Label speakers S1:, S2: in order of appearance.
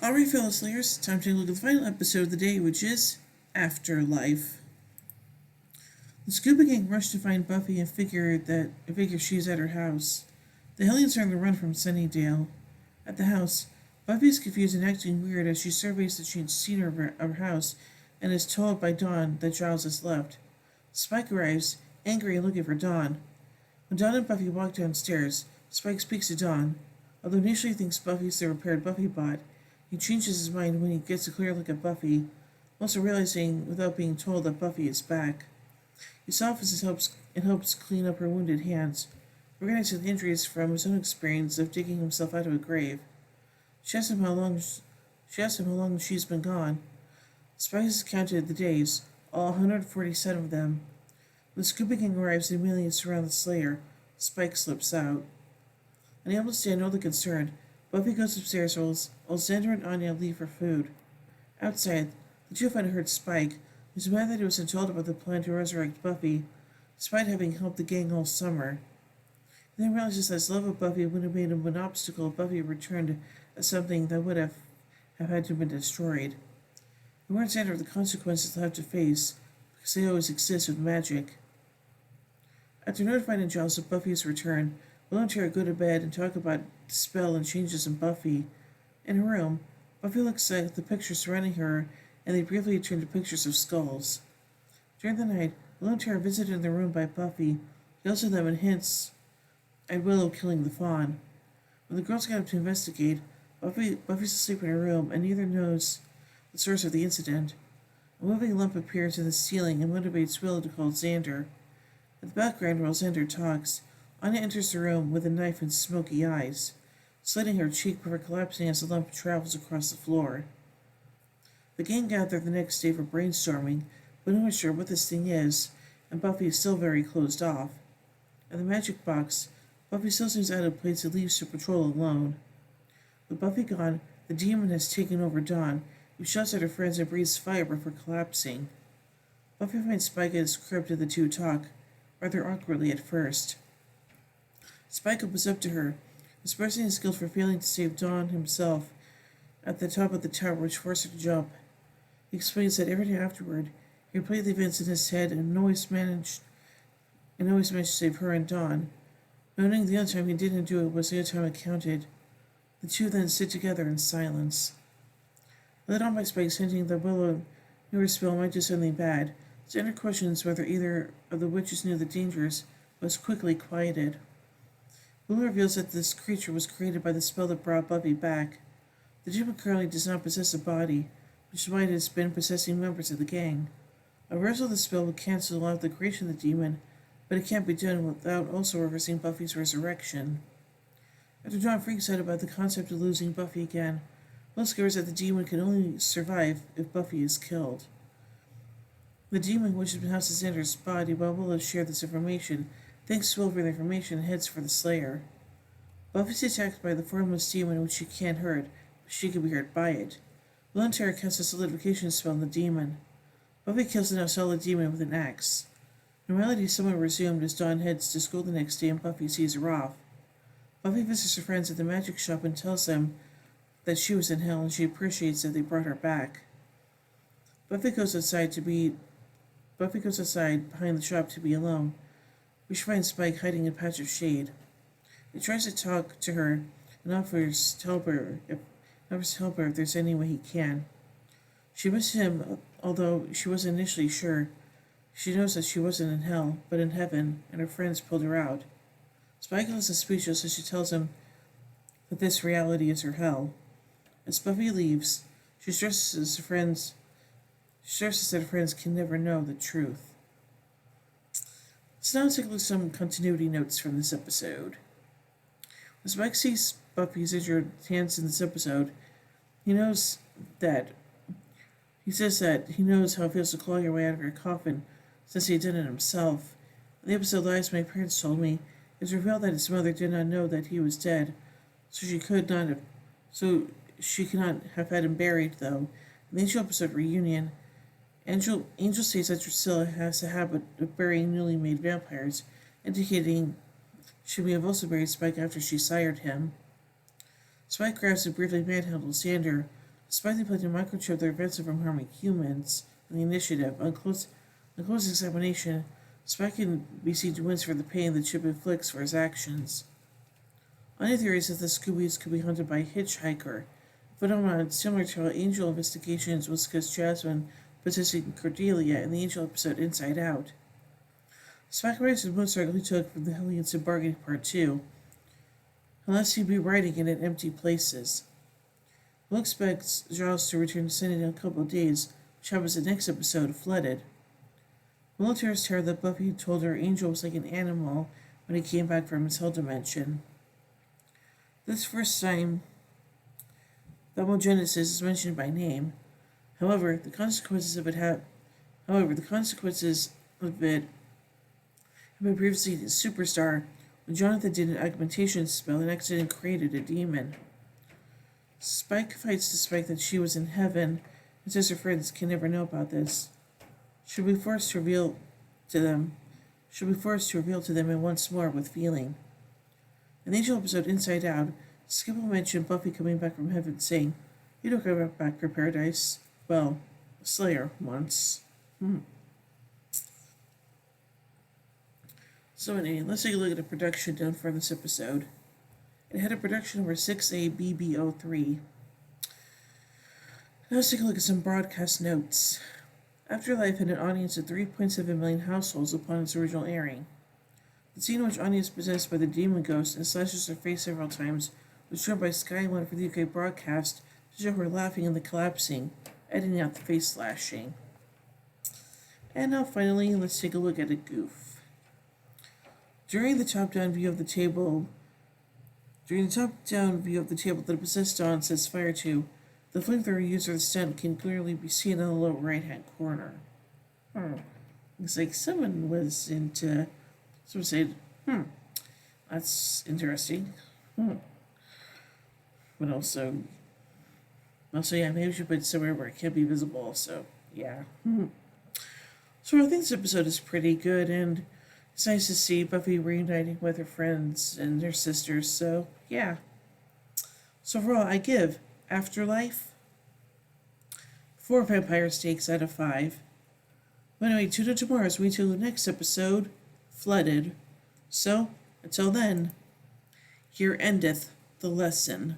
S1: Alright, fellow Slayers, time to take a look at the final episode of the day, which is Afterlife. The scuba gang rushed to find Buffy and figure she's at her house. The Hellions are on the run from Sunnydale. At the house, Buffy is confused and acting weird as she surveys the scene of her house and is told by Dawn that Giles has left. Spike arrives, angry and looking for Dawn. When Dawn and Buffy walk downstairs, Spike speaks to Dawn. Although initially he thinks Buffy's the repaired Buffy bot, he changes his mind when he gets a clear look at Buffy, also realizing without being told that Buffy is back. He softens and helps clean up her wounded hands, recognizing the injuries from his own experience of digging himself out of a grave. She asks him how long she's been gone. Spike has counted the days, all 147 of them. When the scuba gang arrives and immediately surround the Slayer, Spike slips out. Unable to stand all the concern, Buffy goes upstairs while Xander and Anya leave for food. Outside, the two find hurt Spike, who's mad that he wasn't told about the plan to resurrect Buffy, despite having helped the gang all summer. He then realizes that his love of Buffy would have made him an obstacle if Buffy returned as something that would have had to have been destroyed. He warns Xander of the consequences they'll have to face, because they always exist with magic. After notifying Giles of Buffy's return, Will and Tara go to bed and talk about the spell and changes in Buffy. In her room, Buffy looks at the pictures surrounding her, and they briefly turn to pictures of skulls. During the night, Will and Tara visited the room by Buffy, yells at them and hints at Willow killing the fawn. When the girls get up to investigate, Buffy's asleep in her room, and neither knows the source of the incident. A moving lump appears in the ceiling and motivates Willow to call Xander. In the background, while Xander talks, Anya enters the room with a knife and smoky eyes, slitting her cheek before collapsing as the lump travels across the floor. The gang gather the next day for brainstorming, but no one's sure what this thing is, and Buffy is still very closed off. At the magic box, Buffy still seems out of place and leaves to patrol alone. With Buffy gone, the demon has taken over Dawn, who shouts at her friends and breathes fire before collapsing. Buffy finds Spike at his crib and the two talk, rather awkwardly at first. Spike opens up to her, expressing his guilt for failing to save Dawn himself at the top of the tower, which forced her to jump. He explains that every day afterward, he replayed the events in his head and always managed to save her and Dawn, noting the only time he didn't do it was the only time it counted. The two then sit together in silence. Led on by Spike hinting that Willow knew her spell might do something bad, Xander questions whether either of the witches knew the dangers, but was quickly quieted. Willow reveals that this creature was created by the spell that brought Buffy back. The demon currently does not possess a body, which is why it has been possessing members of the gang. A reversal of the spell would cancel out the creation of the demon, but it can't be done without also reversing Buffy's resurrection. After Dawn freaks out about the concept of losing Buffy again, Will discovers that the demon can only survive if Buffy is killed. The demon, which has been housed in Xander's body while Willow shared this information, thanks to Will for the information and heads for the Slayer. Buffy is attacked by the formless demon, which she can't hurt, but she can be hurt by it. Will and Tara casts a solidification spell on the demon. Buffy kills the now solid demon with an axe. Normality is somewhat resumed as Dawn heads to school the next day and Buffy sees her off. Buffy visits her friends at the magic shop and tells them that she was in hell and she appreciates that they brought her back. Buffy goes outside behind the shop to be alone. We finds Spike hiding in a patch of shade. He tries to talk to her and offers to help her if there's any way he can. She misses him, although she wasn't initially sure. She knows that she wasn't in hell, but in heaven, and her friends pulled her out. Spike is speechless as she tells him that this reality is her hell. As Buffy leaves, she stresses that her friends can never know the truth. So now let's take a look at some continuity notes from this episode. When Spike sees Buffy's injured hands in this episode, he says that he knows how it feels to claw your way out of your coffin since he had done it himself. In the episode Lies My Parents Told Me, it's revealed that his mother did not know that he was dead, so she could not have had him buried, though. In the Angel episode Reunion, Angel states that Drusilla has a habit of burying newly made vampires, indicating she may have also buried Spike after she sired him. Spike grabs and briefly manhandles Xander, Despite the plan to microchip their invention from harming humans on the initiative, on close examination, Spike can be seen to wince for the pain the chip inflicts for his actions. Other theories that the Scoobies could be hunted by a hitchhiker, a phenomenon similar to how Angel investigations was because Jasmine possessing Cordelia in the Angel episode Inside Out. Spike rides his motorcycle he took from the Hellions in Bargaining Part 2, unless he'd be riding it in empty places. Will expects Giles to return to Sunnydale in a couple of days, which happens in the next episode, Flooded. Willow tells Tara that Buffy told her Angel was like an animal when he came back from his hell dimension. This first time, Thermogenesis is mentioned by name. However, the consequences of it have been previously in Superstar when Jonathan did an augmentation spell and accidentally created a demon. Spike fights to Spike that she was in heaven and says her friends can never know about this. She'll be forced to reveal to them and once more with feeling. In the Angel episode Inside Out, Skip will mention Buffy coming back from heaven saying, "You don't come back for paradise. Well, Slayer once." So anyway, let's take a look at the production done for this episode. It had a production number 6ABB03. Now let's take a look at some broadcast notes. Afterlife had an audience of 3.7 million households upon its original airing. The scene in which Anya is possessed by the demon ghost and slashes her face several times was shown by Sky One for the UK broadcast to show her laughing and the collapsing, editing out the face slashing. And now finally, let's take a look at a goof. During the top-down view of the table that a possessed Dawn sets fire to, the flamethrower used for the stunt can clearly be seen in the lower right-hand corner. Looks like someone said, that's interesting. But also, yeah, maybe we should put it somewhere where it can't be visible, so, yeah. So I think this episode is pretty good, and it's nice to see Buffy reuniting with her friends and their sisters, so, yeah. So overall, I give Afterlife 4 vampire steaks out of 5. But anyway, tune in tomorrow as we do the next episode, Flooded. So, until then, here endeth the lesson.